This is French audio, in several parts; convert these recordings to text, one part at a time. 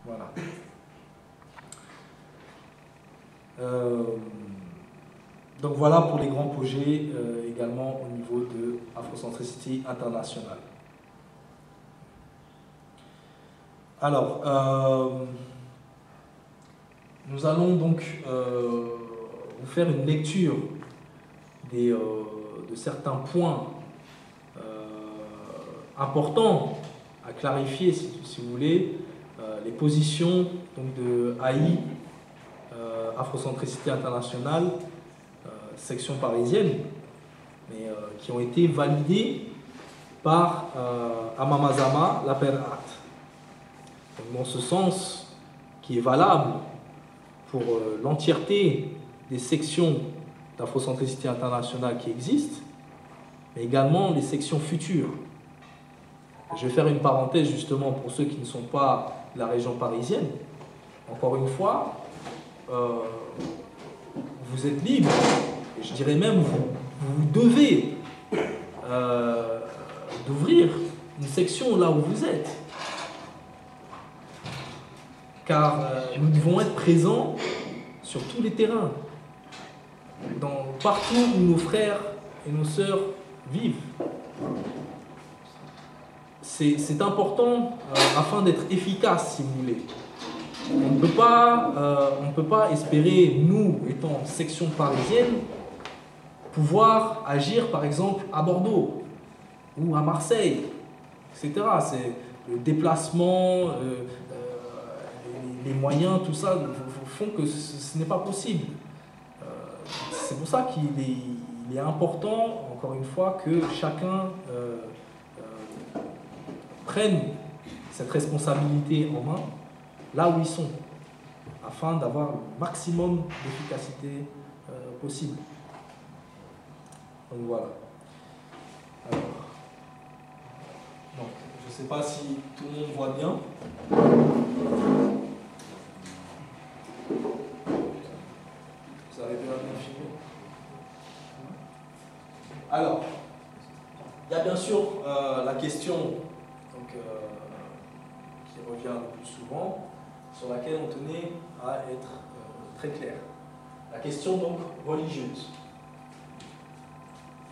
Voilà. Donc voilà pour les grands projets également au niveau de Afrocentricity International. Alors, nous allons donc vous faire une lecture de certains points importants à clarifier, si vous voulez, les positions donc, de AI, Afrocentricité Internationale, section parisienne, mais qui ont été validées par Amamazama Laperat. Dans ce sens, qui est valable pour l'entièreté des sections d'Afrocentricité Internationale qui existent, mais également les sections futures. Je vais faire une parenthèse justement pour ceux qui ne sont pas de la région parisienne. Encore une fois, vous êtes libre, et je dirais même vous devez d'ouvrir une section là où vous êtes. Car nous devons être présents sur tous les terrains, partout où nos frères et nos sœurs vivent. C'est important afin d'être efficace, si vous voulez. On ne peut pas espérer, nous, étant section parisienne, pouvoir agir, par exemple, à Bordeaux ou à Marseille, etc. C'est le déplacement, les moyens, tout ça, font que ce n'est pas possible. C'est pour ça qu'il est important, encore une fois, que chacun prenne cette responsabilité en main là où ils sont, afin d'avoir le maximum d'efficacité possible. Donc voilà. Alors, donc, je ne sais pas si tout le monde voit bien. Vous arrivez à bien filmer? Alors, il y a bien sûr la question donc, qui revient le plus souvent, sur laquelle on tenait à être très clair. La question donc religieuse.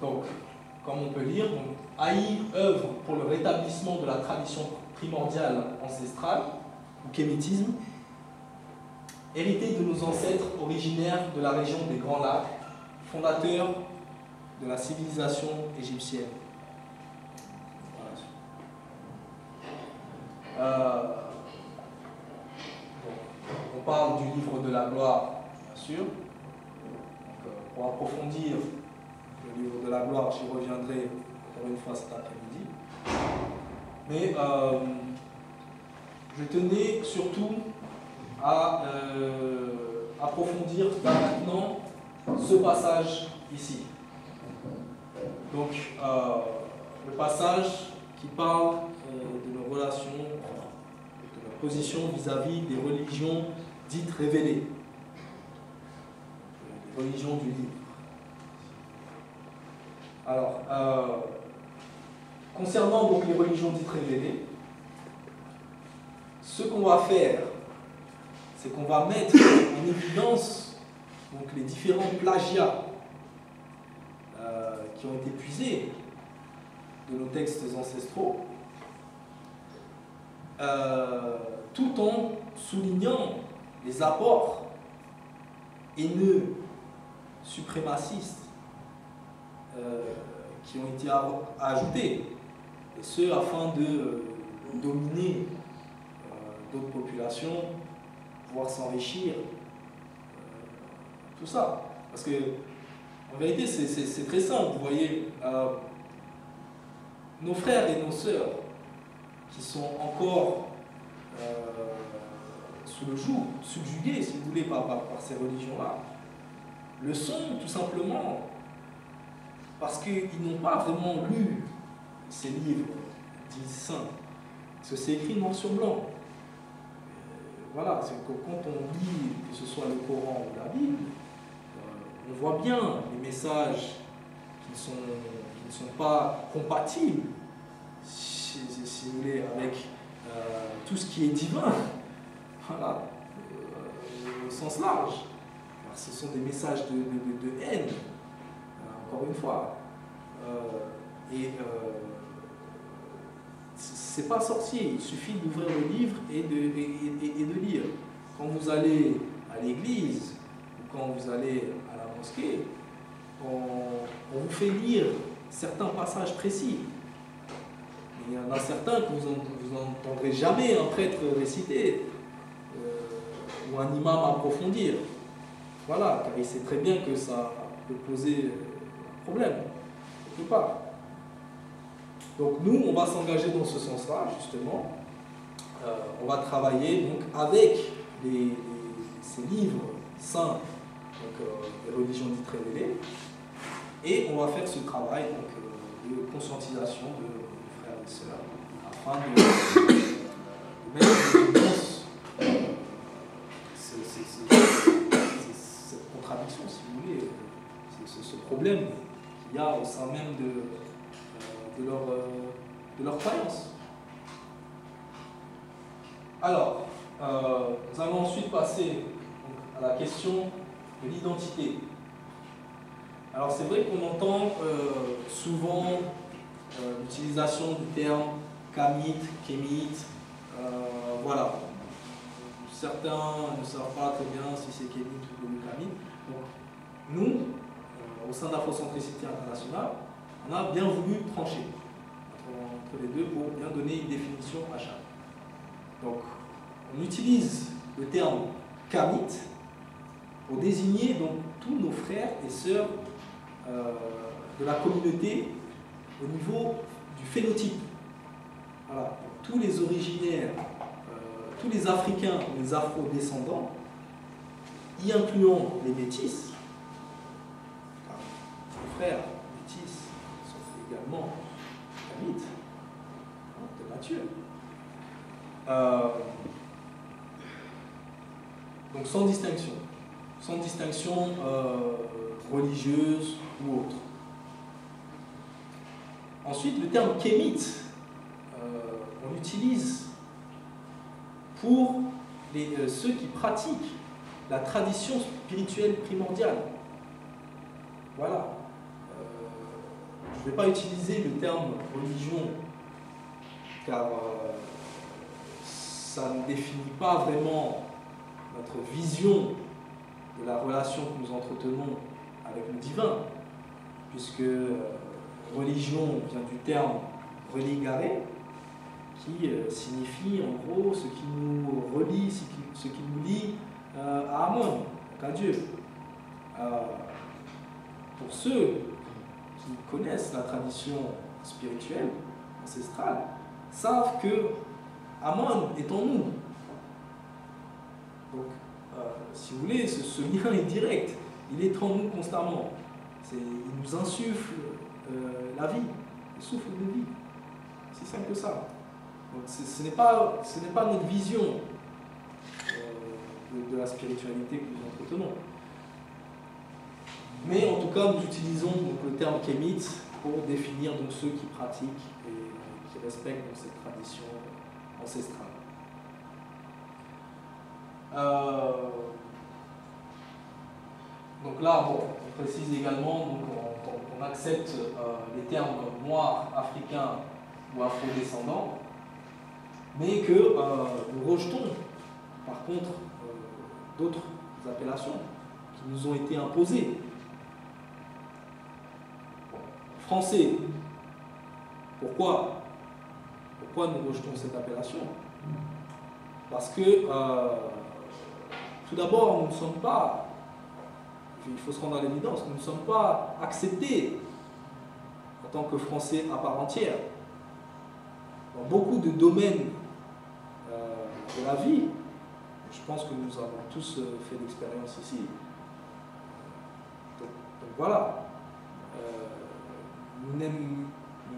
Donc, comme on peut lire, AI œuvre pour le rétablissement de la tradition primordiale ancestrale, ou kémétisme, hérité de nos ancêtres originaires de la région des Grands Lacs, fondateurs de la civilisation égyptienne. On parle du livre de la gloire, bien sûr. Donc, pour approfondir le livre de la gloire, j'y reviendrai encore une fois cet après-midi. Mais je tenais surtout à approfondir maintenant ce passage ici. Donc, le passage qui parle de nos relations, de nos positions vis-à-vis des religions dites révélées, les religions du livre. Alors, concernant donc les religions dites révélées, ce qu'on va faire, c'est qu'on va mettre en évidence donc, les différents plagiats qui ont été puisés de nos textes ancestraux, tout en soulignant les apports haineux, suprémacistes, qui ont été ajoutés, et ce afin de dominer d'autres populations, pouvoir s'enrichir, tout ça. Parce que, en vérité, c'est très simple, vous voyez, nos frères et nos sœurs qui sont encore sous le joug, subjugués, si vous voulez, par ces religions-là, le sont tout simplement parce qu'ils n'ont pas vraiment lu ces livres dits saints. Parce que c'est écrit noir sur blanc. Voilà, c'est que quand on lit, que ce soit le Coran ou la Bible, on voit bien les messages qui ne sont pas compatibles, si vous voulez, avec tout ce qui est divin. voilà, au sens large. Alors, ce sont des messages de haine, encore une fois. C'est pas sorcier, il suffit d'ouvrir le livre et de lire. Quand vous allez à l'église ou quand vous allez à la mosquée, on vous fait lire certains passages précis. Il y en a certains que vous n'entendrez jamais un prêtre réciter ou un imam approfondir. Voilà, car il sait très bien que ça peut poser un problème, quelque part. Donc nous, on va s'engager dans ce sens-là, justement. On va travailler donc avec ces livres saints, donc les religions dites révélées, et on va faire ce travail donc, de conscientisation de frères et sœurs, afin de mettre en évidence cette contradiction, si vous voulez, ce problème qu'il y a au sein même de leur croyance. Alors, nous allons ensuite passer à la question de l'identité. Alors c'est vrai qu'on entend souvent l'utilisation du terme kamite, kémite, voilà. Certains ne savent pas très bien si c'est kémite ou kamite. Donc nous, au sein d'Afrocentricité Internationale, on a bien voulu trancher entre les deux pour bien donner une définition à chaque. Donc, on utilise le terme kamite pour désigner donc tous nos frères et sœurs de la communauté au niveau du phénotype. Voilà, donc, tous les originaires, tous les Africains, les Afro-descendants, y incluant les métis, les frères métis sont également kamites, de nature. Donc sans distinction religieuse ou autre. Ensuite, le terme kémite, on l'utilise pour ceux qui pratiquent la tradition spirituelle primordiale. Voilà. Je ne vais pas utiliser le terme religion, car ça ne définit pas vraiment notre vision de la relation que nous entretenons avec le divin, puisque religion vient du terme religare, qui signifie en gros ce qui nous relie, ce qui nous lie à Amon, donc à Dieu. Pour ceux qui connaissent la tradition spirituelle, ancestrale, savent que Amon est en nous. Donc, si vous voulez, ce lien est direct. Il est en nous constamment. Il nous insuffle la vie, le souffle de vie. C'est simple que ça. Donc, ce n'est pas notre vision de la spiritualité que nous entretenons. Mais en tout cas, nous utilisons donc, le terme kémite pour définir donc, ceux qui pratiquent et qui respectent donc, cette tradition ancestrale. Donc là, bon, on précise également, donc on accepte les termes comme noir, africain ou afro-descendant, mais que nous rejetons par contre d'autres appellations qui nous ont été imposées. Bon, français, pourquoi nous rejetons cette appellation? Parce que tout d'abord, nous ne sommes pas, il faut se rendre à l'évidence, nous ne sommes pas acceptés en tant que Français à part entière. Dans beaucoup de domaines de la vie, je pense que nous avons tous fait l'expérience ici. Donc voilà, nous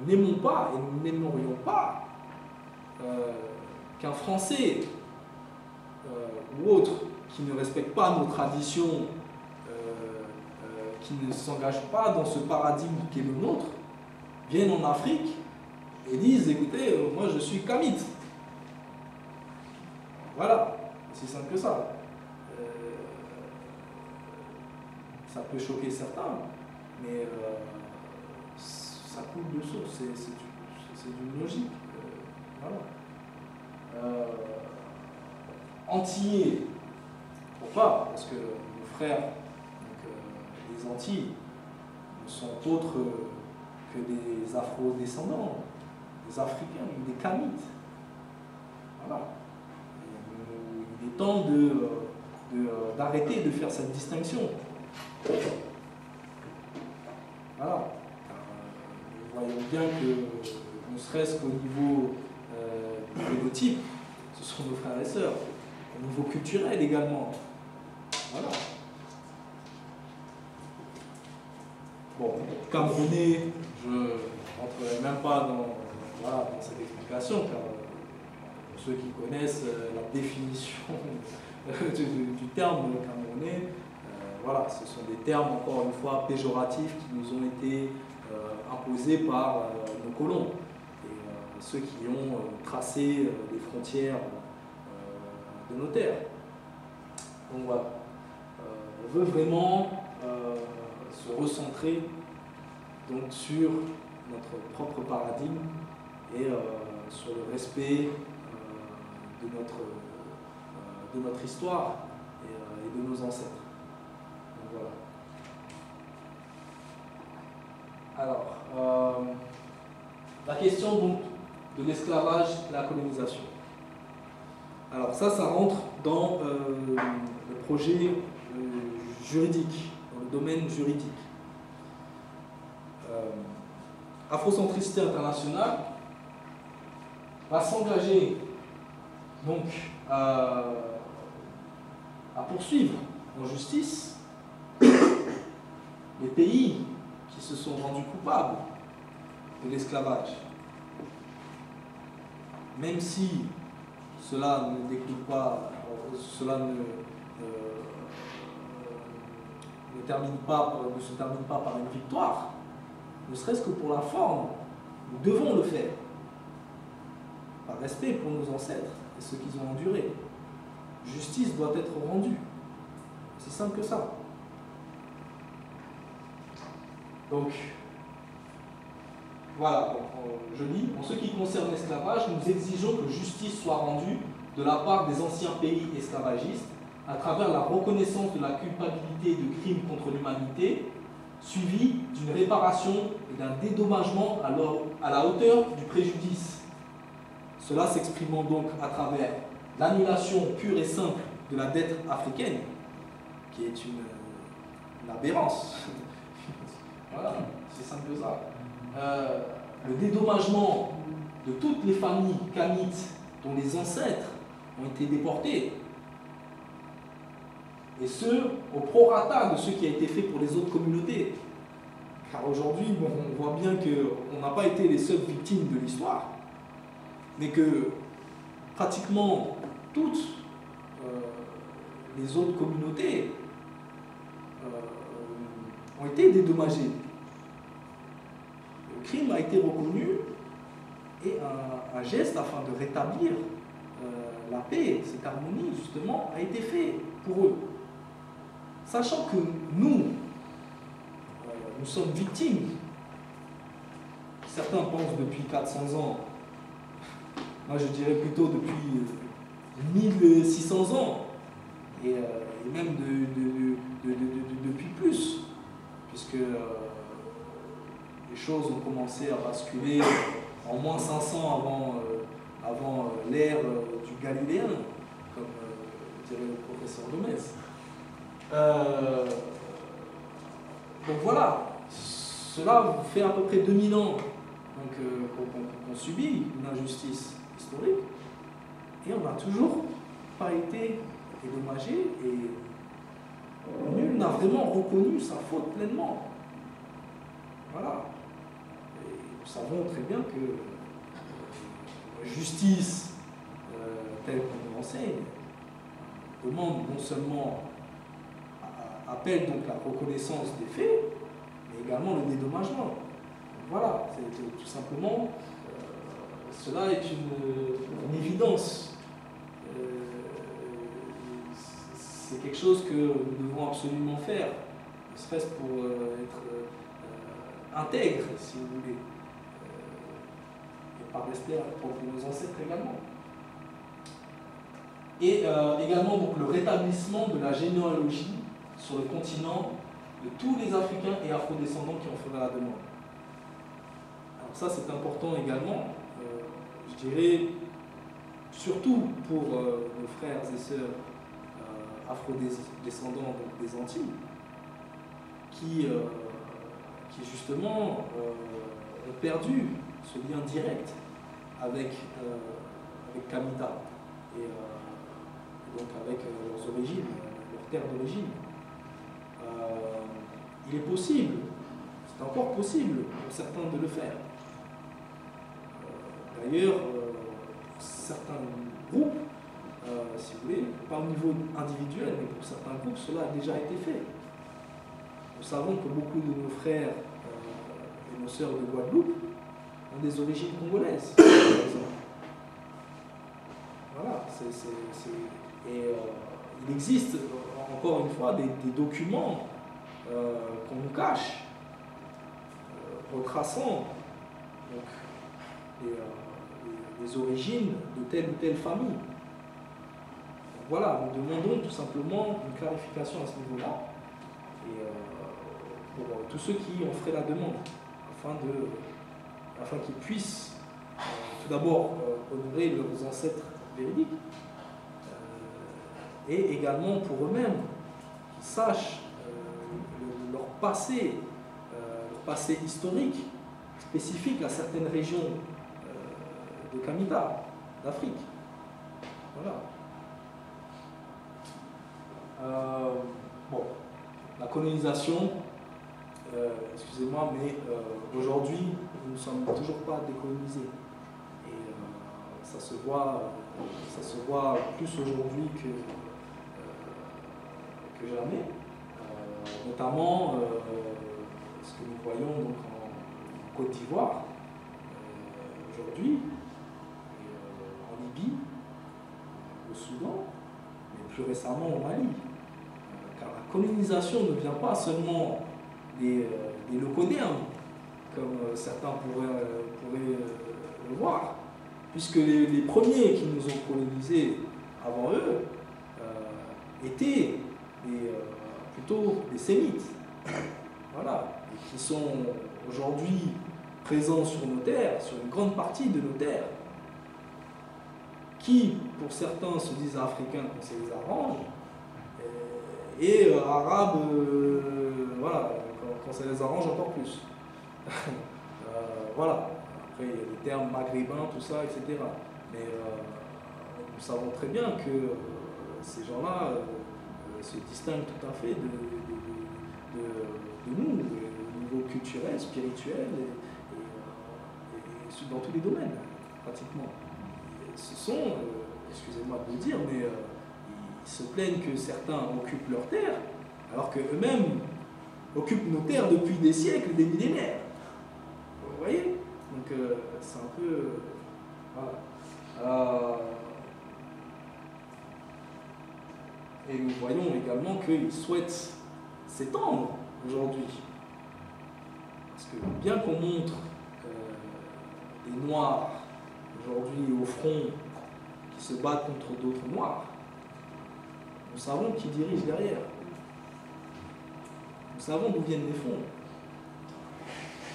n'aimons pas et nous n'aimerions pas qu'un Français ou autre qui ne respecte pas nos traditions, qui ne s'engage pas dans ce paradigme qui est le nôtre, viennent en Afrique et disent, écoutez, moi je suis kamite. Voilà. aussi simple que ça. Ça peut choquer certains, mais ça coule de source, c'est d'une logique. Voilà. Antillais, pourquoi? Parce que nos frères, donc, les Antilles, ne sont autres que des Afro-descendants, des Africains, des Kamites. Voilà. Il est temps d'arrêter de faire cette distinction. Voilà. Nous voyons bien que, ne serait-ce qu'au niveau du phénotype, ce sont nos frères et sœurs. Au niveau culturel également. Voilà. Bon, Camerounais, je ne rentrerai même pas dans cette explication, car pour ceux qui connaissent la définition du terme camerounais, voilà, ce sont des termes, encore une fois, péjoratifs qui nous ont été imposés par nos colons et ceux qui ont tracé les frontières de nos terres. Donc voilà, on veut vraiment se recentrer donc sur notre propre paradigme et sur le respect de notre histoire et de nos ancêtres. Donc voilà. Alors, la question donc de l'esclavage et la colonisation. Alors ça rentre dans le projet juridique, dans le domaine juridique. Afrocentricité internationale va s'engager donc à poursuivre en justice les pays qui se sont rendus coupables de l'esclavage, même si cela ne découle pas, cela ne se termine pas par une victoire, ne serait-ce que pour la forme, nous devons le faire, par respect pour nos ancêtres et ce qu'ils ont enduré. Justice doit être rendue. C'est simple que ça. Donc, voilà, je lis, en ce qui concerne l'esclavage, nous exigeons que justice soit rendue de la part des anciens pays esclavagistes à travers la reconnaissance de la culpabilité de crimes contre l'humanité, suivie d'une réparation et d'un dédommagement à la hauteur du préjudice. Cela s'exprimant donc à travers l'annulation pure et simple de la dette africaine, qui est une aberrance. Voilà, c'est simple que ça. Le dédommagement de toutes les familles kamites dont les ancêtres ont été déportés, et ce, au prorata de ce qui a été fait pour les autres communautés. Car aujourd'hui, bon, on voit bien qu'on n'a pas été les seules victimes de l'histoire, mais que pratiquement toutes les autres communautés ont été dédommagées. Le crime a été reconnu et un geste afin de rétablir la paix, cette harmonie justement, a été fait pour eux. Sachant que nous sommes victimes, certains pensent depuis 400 ans, moi je dirais plutôt depuis 1600 ans, et même depuis plus, puisque les choses ont commencé à basculer en moins 500 avant l'ère du Galiléen, comme dirait le professeur Gomez. Donc voilà, cela fait à peu près 2000 ans qu'on subit une injustice historique et on n'a toujours pas été dédommagé et nul n'a vraiment reconnu sa faute pleinement. Voilà. Et nous savons très bien que la justice telle qu'on nous enseigne demande non seulement appelle donc la reconnaissance des faits, mais également le dédommagement. Donc voilà, c'est tout simplement, cela est une évidence c'est quelque chose que nous devons absolument faire, ne serait-ce pour être intègre, si vous voulez, et par respect pour nos ancêtres également. Et également donc, le rétablissement de la généalogie sur le continent de tous les Africains et afro-descendants qui en feraient la demande. Alors ça c'est important également, je dirais, surtout pour nos frères et sœurs afro-descendants des Antilles, qui justement ont perdu ce lien direct avec Kamita et donc avec leurs origines, leur terre d'origine. Il est possible, c'est encore possible pour certains de le faire. D'ailleurs, certains groupes, si vous voulez, pas au niveau individuel, mais pour certains groupes, cela a déjà été fait. Nous savons que beaucoup de nos frères et nos sœurs de Guadeloupe ont des origines congolaises, par exemple. Voilà, et il existe, encore une fois, des documents qu'on nous cache, retraçant donc, les origines de telle ou telle famille. Donc, voilà, nous demandons tout simplement une clarification à ce niveau-là, et pour tous ceux qui en feraient la demande, afin qu'ils puissent tout d'abord honorer leurs ancêtres véridiques, et également pour eux-mêmes, qu'ils sachent leur passé historique, spécifique à certaines régions de Kamita, d'Afrique. Voilà. Bon, la colonisation, excusez-moi, mais aujourd'hui, nous ne sommes toujours pas décolonisés. Et ça se voit plus aujourd'hui que jamais. Notamment ce que nous voyons donc, en Côte d'Ivoire aujourd'hui, en Libye, au Soudan, mais plus récemment au Mali. Car la colonisation ne vient pas seulement des locodéens, comme certains pourraient le voir, puisque les premiers qui nous ont colonisés avant eux étaient plutôt des sémites, voilà, et qui sont aujourd'hui présents sur nos terres, sur une grande partie de nos terres, qui, pour certains, se disent africains quand ça les arrange, et arabes, voilà, quand ça les arrange encore plus. Voilà, après il y a des termes maghrébins, tout ça, etc. Mais nous savons très bien que ces gens-là se distinguent tout à fait de nous, au niveau culturel, spirituel, et dans tous les domaines, pratiquement. Et ce sont, excusez-moi de le dire, mais ils se plaignent que certains occupent leurs terres, alors qu'eux-mêmes occupent nos terres depuis des siècles, des millénaires. Vous voyez? Donc c'est un peu... voilà. Et nous voyons également qu'ils souhaitent s'étendre aujourd'hui. Parce que bien qu'on montre des Noirs aujourd'hui au front qui se battent contre d'autres Noirs, nous savons qui dirige derrière. Nous savons d'où viennent les fonds.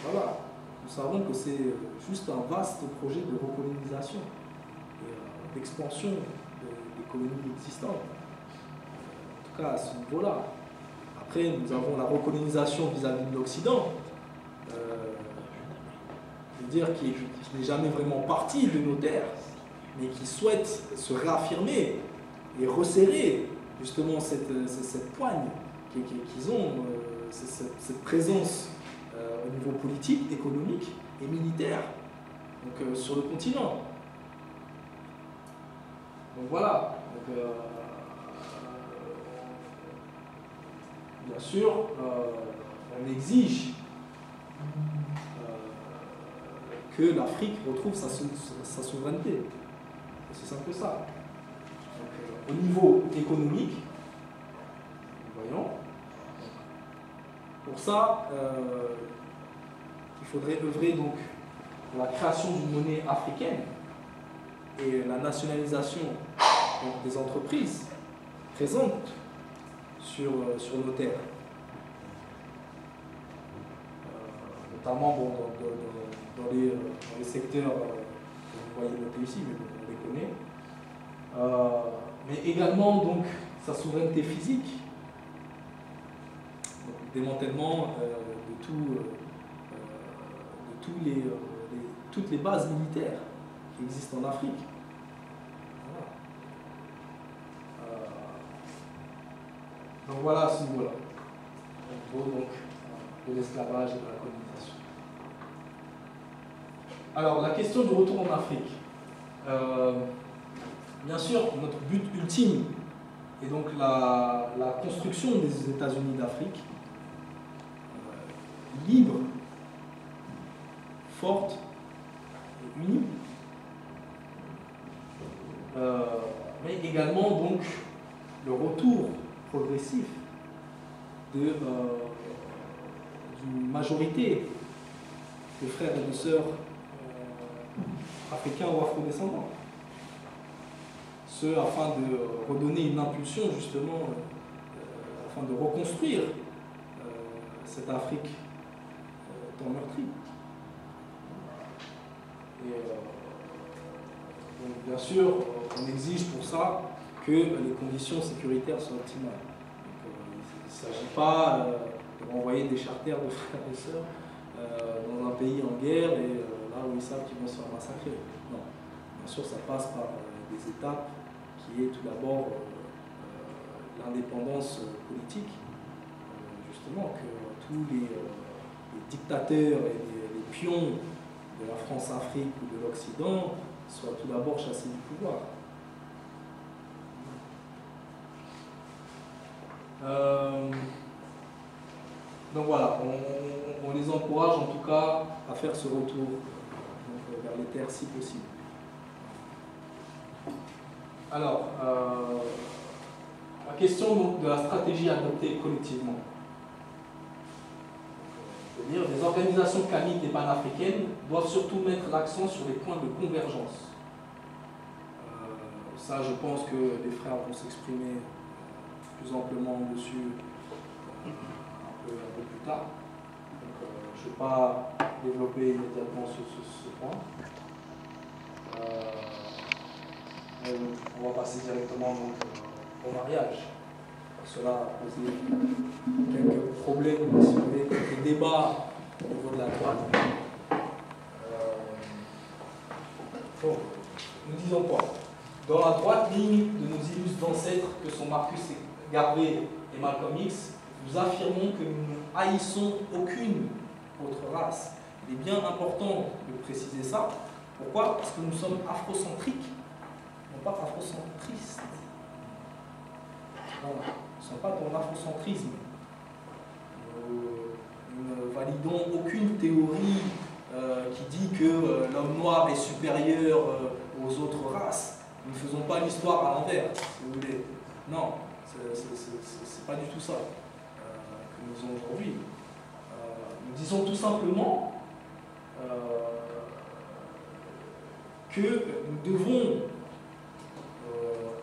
Voilà. Nous savons que c'est juste un vaste projet de recolonisation et d'expansion des colonies existantes. En tout cas, à ce niveau-là. Après, nous avons la recolonisation vis-à-vis de l'Occident. Je veux dire, qui n'est jamais vraiment parti de nos terres, mais qui souhaite se réaffirmer et resserrer justement cette poigne qu'ils ont, cette présence au niveau politique, économique et militaire donc, sur le continent. Donc voilà. Donc, bien sûr, on exige que l'Afrique retrouve sa souveraineté. C'est simple que ça. Donc, au niveau économique, Pour ça, il faudrait œuvrer donc pour la création d'une monnaie africaine et la nationalisation donc, des entreprises présentes sur nos terres. Notamment bon, dans les secteurs que vous voyez notés ici, mais on les connaît. Mais également donc, sa souveraineté physique, donc, le démantèlement de toutes les bases militaires qui existent en Afrique. Donc voilà à ce niveau-là, au niveau donc, de l'esclavage et de la colonisation. Alors la question du retour en Afrique. Bien sûr, notre but ultime est donc la construction des États-Unis d'Afrique, libre, forte et unie, mais également donc le retour progressif d'une majorité de frères et de sœurs africains ou afro-descendants. Ce afin de redonner une impulsion justement, afin de reconstruire cette Afrique tant meurtrie. Et donc, bien sûr, on exige pour ça que les conditions sécuritaires soient optimales. Donc, il ne s'agit pas de renvoyer des charters de frères et sœurs dans un pays en guerre et là où ils savent qu'ils vont se faire massacrer. Non. Bien sûr, ça passe par des étapes qui est tout d'abord l'indépendance politique, justement, que tous les dictateurs et les pions de la France-Afrique ou de l'Occident soient tout d'abord chassés du pouvoir. Donc voilà, on les encourage en tout cas à faire ce retour donc, vers les terres si possible. Alors, la question donc, de la stratégie adoptée collectivement. C'est-à-dire, les organisations claniques et panafricaines doivent surtout mettre l'accent sur les points de convergence. Ça, je pense que les frères vont s'exprimer plus amplement dessus un peu plus tard. Donc, je ne vais pas développer immédiatement ce point. On va passer directement donc, au mariage. Cela a posé quelques problèmes, si vous voulez, quelques débats au niveau de la droite. Bon, nous disons quoi? Dans la droite ligne de nos illustres ancêtres que sont Marcus Garvey et Malcolm X, nous affirmons que nous ne haïssons aucune autre race. Il est bien important de préciser ça. Pourquoi? Parce que nous sommes afrocentriques, non pas afrocentristes. Voilà. Nous ne sommes pas dans l'afrocentrisme. Nous ne validons aucune théorie qui dit que l'homme noir est supérieur aux autres races. Nous ne faisons pas l'histoire à l'envers, si vous voulez. Non, c'est pas du tout ça que nous faisons aujourd'hui. Nous disons tout simplement que nous devons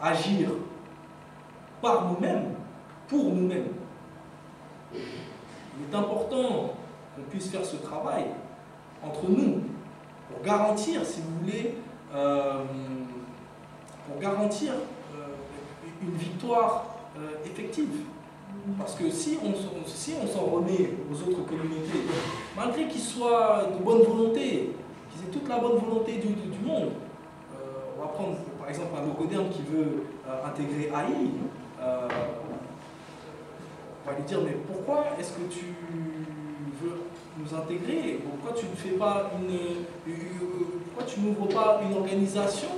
agir par nous-mêmes, pour nous-mêmes. Il est important qu'on puisse faire ce travail entre nous pour garantir, si vous voulez, pour garantir une victoire effective. Parce que si on s'en remet aux autres communautés, malgré qu'ils soient de bonne volonté, qu'ils aient toute la bonne volonté du monde, on va prendre par exemple un Locoderne qui veut intégrer AI, on va lui dire, mais pourquoi est-ce que tu veux nous intégrer? Pourquoi tu ne fais pas pourquoi tu n'ouvres pas une organisation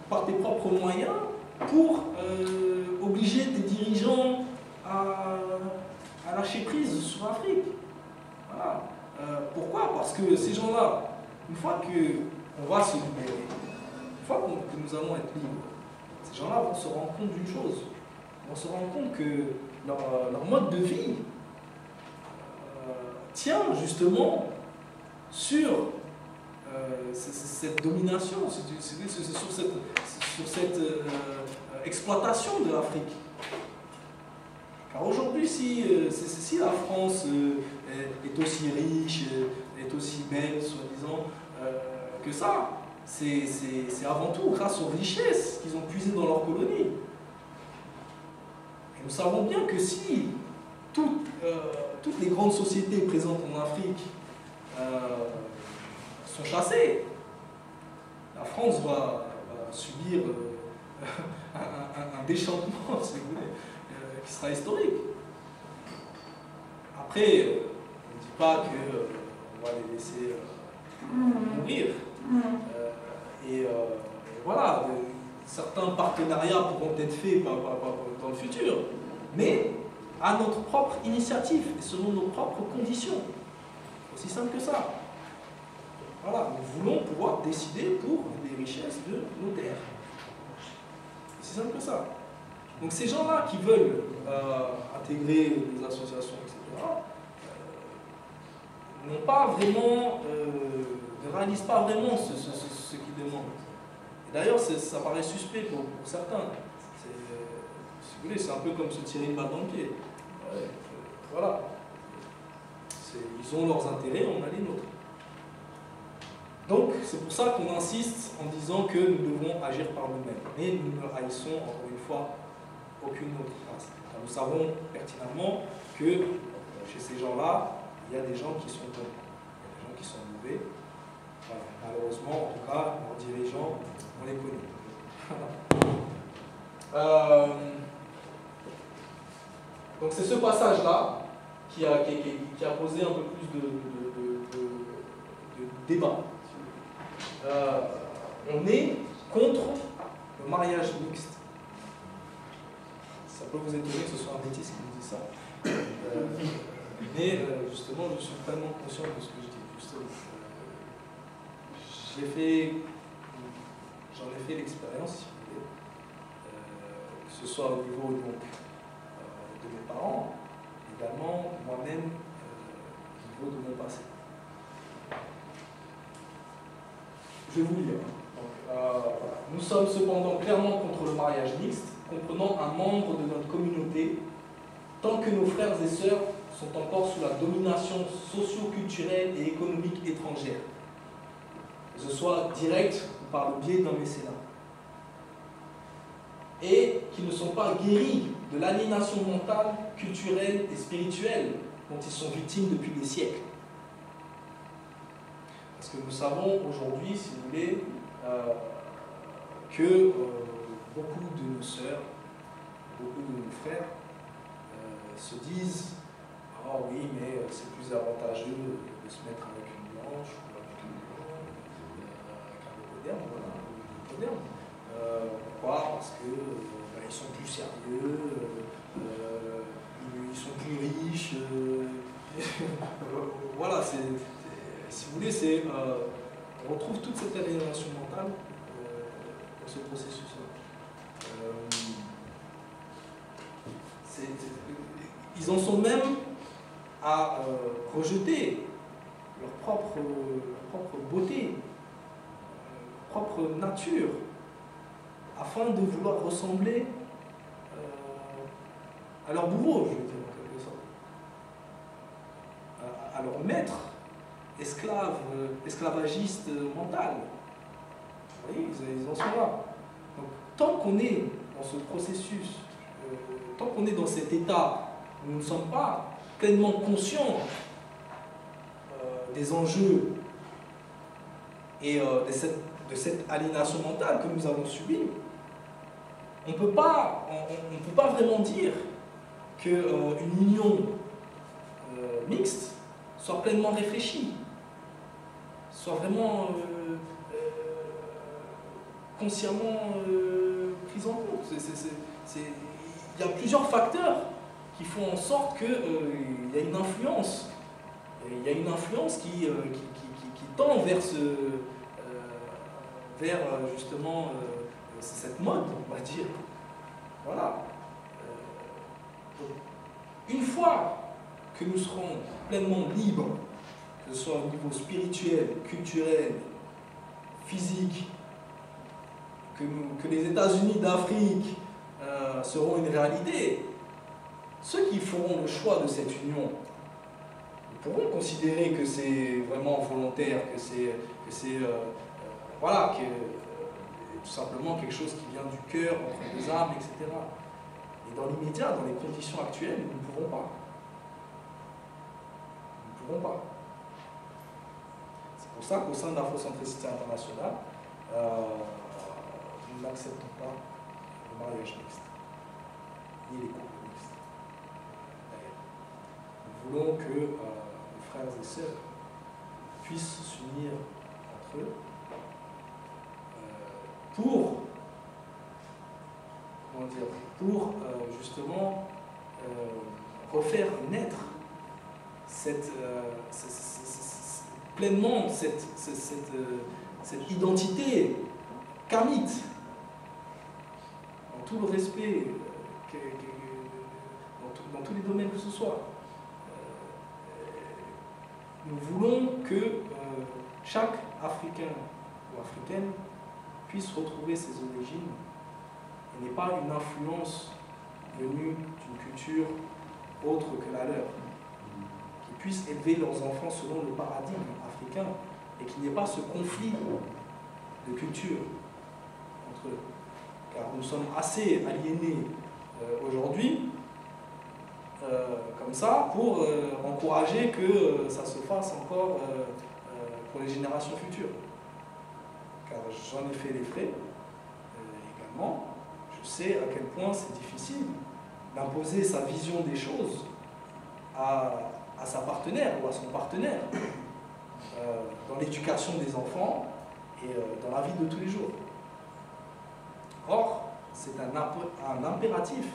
par tes propres moyens pour obliger tes dirigeants à lâcher prise sur l'Afrique? Voilà. Pourquoi? Parce que ces gens-là, une fois qu'on va se libérer, une fois que nous allons être libres, ces gens-là vont se rendre compte d'une chose. On se rend compte que leur mode de vie tient justement sur cette domination, sur cette exploitation de l'Afrique. Car aujourd'hui, si la France est aussi riche, est aussi belle, soi-disant, que ça, c'est avant tout grâce aux richesses qu'ils ont puisées dans leur colonie. Et nous savons bien que si toutes les grandes sociétés présentes en Afrique sont chassées, la France va subir un déchantement, si vous voulez, qui sera historique. Après, on ne dit pas qu'on va les laisser mourir. Et voilà, certains partenariats pourront être faits dans le futur, mais à notre propre initiative et selon nos propres conditions. Aussi simple que ça. Voilà, nous voulons pouvoir décider pour les richesses de nos terres. C'est simple que ça. Donc ces gens-là qui veulent intégrer les associations, etc., n'ont pas vraiment, ne réalisent pas vraiment ce qu'ils demandent. D'ailleurs, ça paraît suspect pour certains. Si vous voulez, c'est un peu comme se tirer une balle dans le pied. Voilà. Ils ont leurs intérêts, on a les nôtres. Donc, c'est pour ça qu'on insiste en disant que nous devons agir par nous-mêmes. Et nous ne haïssons, encore une fois, aucune autre race. Nous savons pertinemment que chez ces gens-là, il y a des gens qui sont bons, il y a des gens qui sont mauvais. Voilà. Malheureusement, en tout cas, leurs dirigeants, on les connaît. Donc c'est ce passage-là qui a posé un peu plus de débat. On est contre le mariage mixte. Ça peut vous étonner que ce soit un bêtise qui nous dit ça. Mais justement, je suis pleinement conscient de ce que je dis. J'en ai fait l'expérience, si vous voulez, que ce soit au niveau donc, de mes parents, également moi-même au niveau de mon passé. Je vais vous lire. Donc, nous sommes cependant clairement contre le mariage mixte, comprenant un membre de notre communauté, tant que nos frères et sœurs sont encore sous la domination socio-culturelle et économique étrangère, que ce soit direct ou par le biais d'un mécénat, et qui ne sont pas guéris de l'aliénation mentale, culturelle et spirituelle dont ils sont victimes depuis des siècles. Parce que nous savons aujourd'hui, si vous voulez, que beaucoup de nos sœurs, beaucoup de nos frères se disent « Ah oui, mais c'est plus avantageux de se mettre avec une blanche ou avec un blanc, avec un moderne, voilà, moderne. Pourquoi? Parce que ils sont plus sérieux, ils sont plus riches. Voilà, si vous voulez, on retrouve toute cette aliénation mentale dans ce processus-là. Ils en sont même à rejeter leur propre beauté, leur propre nature, afin de vouloir ressembler à leur bourreau, je veux dire, en quelque sorte. À leur maître, esclavagiste mental. Vous voyez, ils en sont là. Donc, tant qu'on est dans ce processus, tant qu'on est dans cet état où nous ne sommes pas pleinement conscients des enjeux et de cette aliénation mentale que nous avons subie, on ne peut pas vraiment dire qu'une union mixte soit pleinement réfléchie, soit vraiment consciemment prise en compte. Il y a plusieurs facteurs qui font en sorte qu'il y a une influence. Il y a une influence qui tend vers justement cette mode, on va dire. Voilà. Une fois que nous serons pleinement libres, que ce soit au niveau spirituel, culturel, physique, que les États-Unis d'Afrique seront une réalité, ceux qui feront le choix de cette union pourront considérer que c'est vraiment volontaire, que c'est voilà, tout simplement quelque chose qui vient du cœur, entre les âmes, etc. Et dans l'immédiat, dans les conditions actuelles, nous ne pourrons pas. Nous ne pourrons pas. C'est pour ça qu'au sein de l'Afrocentricité internationale, nous n'acceptons pas le mariage mixte, ni les couples mixtes. Nous voulons que les frères et sœurs puissent s'unir entre eux pour justement refaire naître pleinement cette identité kamite, dans tout le respect, dans tous les domaines que ce soit. Nous voulons que chaque Africain ou Africaine puisse retrouver ses origines et n'ait pas une influence venue d'une culture autre que la leur, qui puissent élever leurs enfants selon le paradigme africain et qu'il n'y ait pas ce conflit de culture entre eux. Car nous sommes assez aliénés aujourd'hui, comme ça, pour encourager que ça se fasse encore pour les générations futures. Car j'en ai fait les frais également. Je sais à quel point c'est difficile d'imposer sa vision des choses à sa partenaire ou à son partenaire dans l'éducation des enfants et dans la vie de tous les jours. Or, c'est un impératif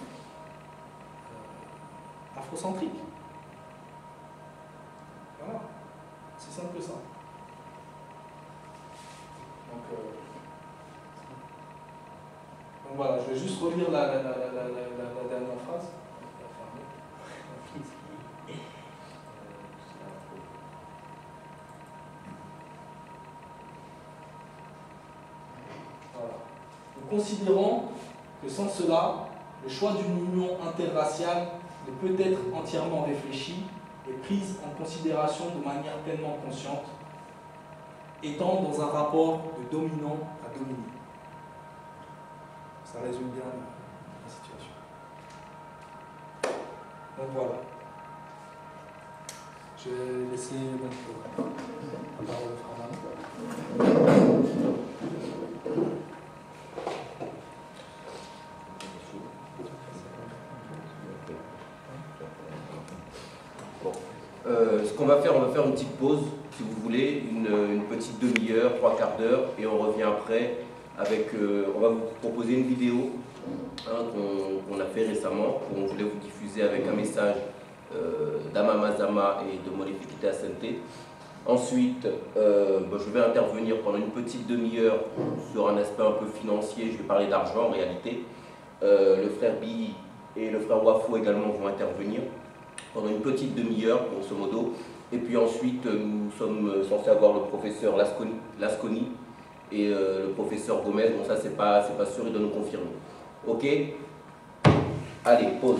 afrocentrique. Voilà, c'est simple que ça. Donc voilà, je vais juste relire la dernière phrase. Voilà. Nous considérons que sans cela, le choix d'une union interraciale ne peut être entièrement réfléchi et prise en considération de manière pleinement consciente, étant dans un rapport de dominant à dominé. Ça résume bien la situation. Donc voilà. Je vais laisser donc, la parole au frère Manon. Ce qu'on va faire, on va faire une petite pause, si vous voulez, une petite demi-heure, 3/4 d'heure, et on revient après avec, on va vous proposer une vidéo qu'on a fait récemment, qu'on voulait vous diffuser avec un message d'Amama Zama et de Molefikita Asante. Ensuite, je vais intervenir pendant une petite demi-heure sur un aspect un peu financier, je vais parler d'argent en réalité. Le frère Bi et le frère Wafo également vont intervenir pendant une petite demi-heure, grosso modo. Et puis ensuite, nous sommes censés avoir le professeur Lasconi et le professeur Gomez. Bon, ça, c'est pas sûr, il doit nous confirmer. Ok? Allez, pause.